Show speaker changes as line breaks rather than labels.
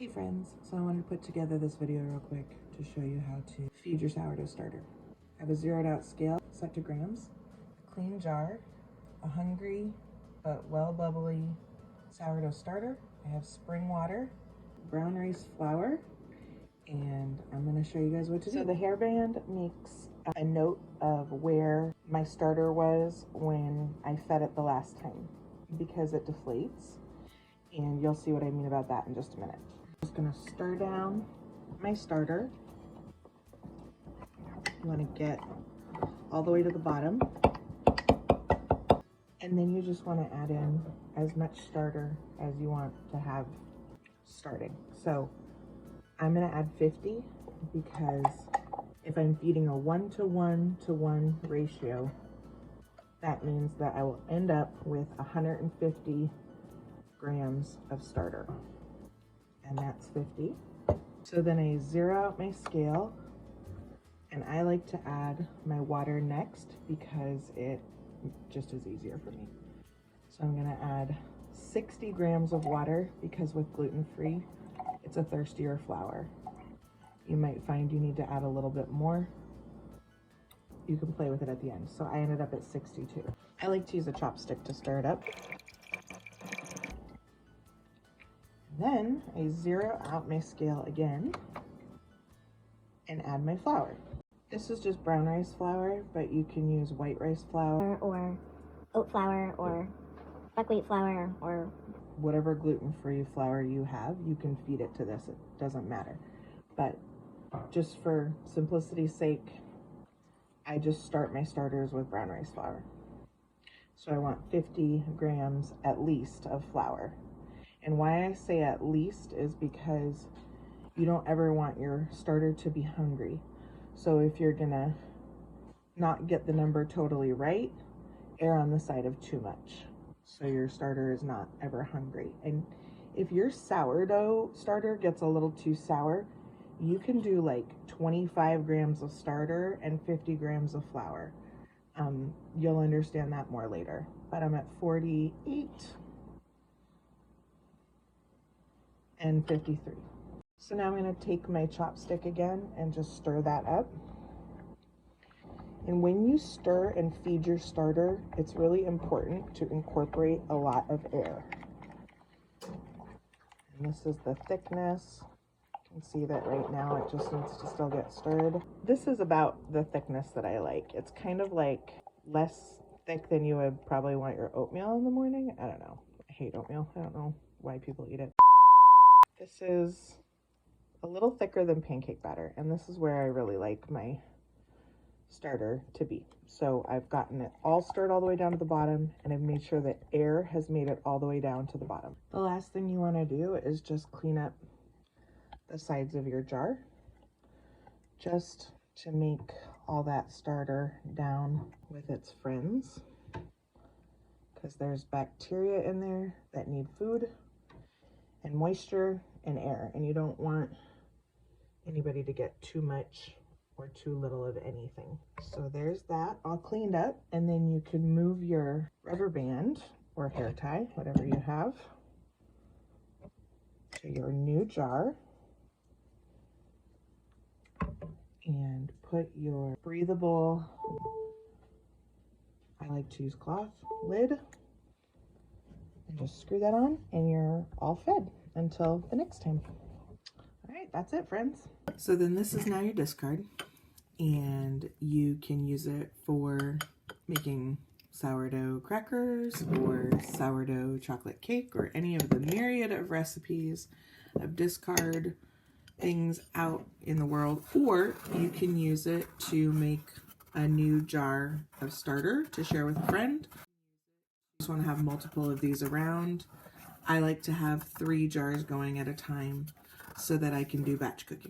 Hey friends, so I wanted to put together this video real quick to show you how to feed your sourdough starter. I have a zeroed out scale set to grams, a clean jar, a hungry but well bubbly sourdough starter. I have spring water, brown rice flour, and I'm going to show you guys what to do. So the hairband makes a note of where my starter was when I fed it the last time because it deflates, and you'll see what I mean about that in just a minute. Just gonna stir down my starter. You want to get all the way to the bottom, and then you just want to add in as much starter as you want to have starting. So I'm gonna add 50 because if I'm feeding a 1:1:1 ratio, that means that I will end up with 150 grams of starter. And that's 50. So then I zero out my scale, and I like to add my water next because it just is easier for me. So I'm gonna add 60 grams of water because with gluten-free, it's a thirstier flour. You might find you need to add a little bit more. You can play with it at the end. So I ended up at 62. I like to use a chopstick to stir it up. Then I zero out my scale again and add my flour. This is just brown rice flour, but you can use white rice flour
or oat flour or buckwheat flour or
whatever gluten-free flour you have. You can feed it to this, it doesn't matter. But just for simplicity's sake, I just start my starters with brown rice flour. So I want 50 grams at least of flour. And why I say at least is because you don't ever want your starter to be hungry. So if you're gonna not get the number totally right, err on the side of too much. So your starter is not ever hungry. And if your sourdough starter gets a little too sour, you can do like 25 grams of starter and 50 grams of flour. You'll understand that more later. But I'm at 48. And 53. So now I'm going to take my chopstick again and just stir that up. And when you stir and feed your starter, it's really important to incorporate a lot of air. And this is the thickness. You can see that right now it just needs to still get stirred. This is about the thickness that I like. It's kind of like less thick than you would probably want your oatmeal in the morning. I don't know. I hate oatmeal. I don't know why people eat it. This is a little thicker than pancake batter, and this is where I really like my starter to be. So I've gotten it all stirred all the way down to the bottom, and I've made sure that air has made it all the way down to the bottom. The last thing you want to do is just clean up the sides of your jar, just to make all that starter down with its friends, because there's bacteria in there that need food and moisture and air, and you don't want anybody to get too much or too little of anything. So there's that all cleaned up, and then you can move your rubber band or hair tie, whatever you have, to your new jar and put your breathable, I like to use cloth, lid, and just screw that on, and you're all fed until the next time. All right, that's it, friends. So then this is now your discard, and you can use it for making sourdough crackers or sourdough chocolate cake or any of the myriad of recipes of discard things out in the world, or you can use it to make a new jar of starter to share with a friend. Just want to have multiple of these around. I like to have 3 jars going at a time so that I can do batch cooking.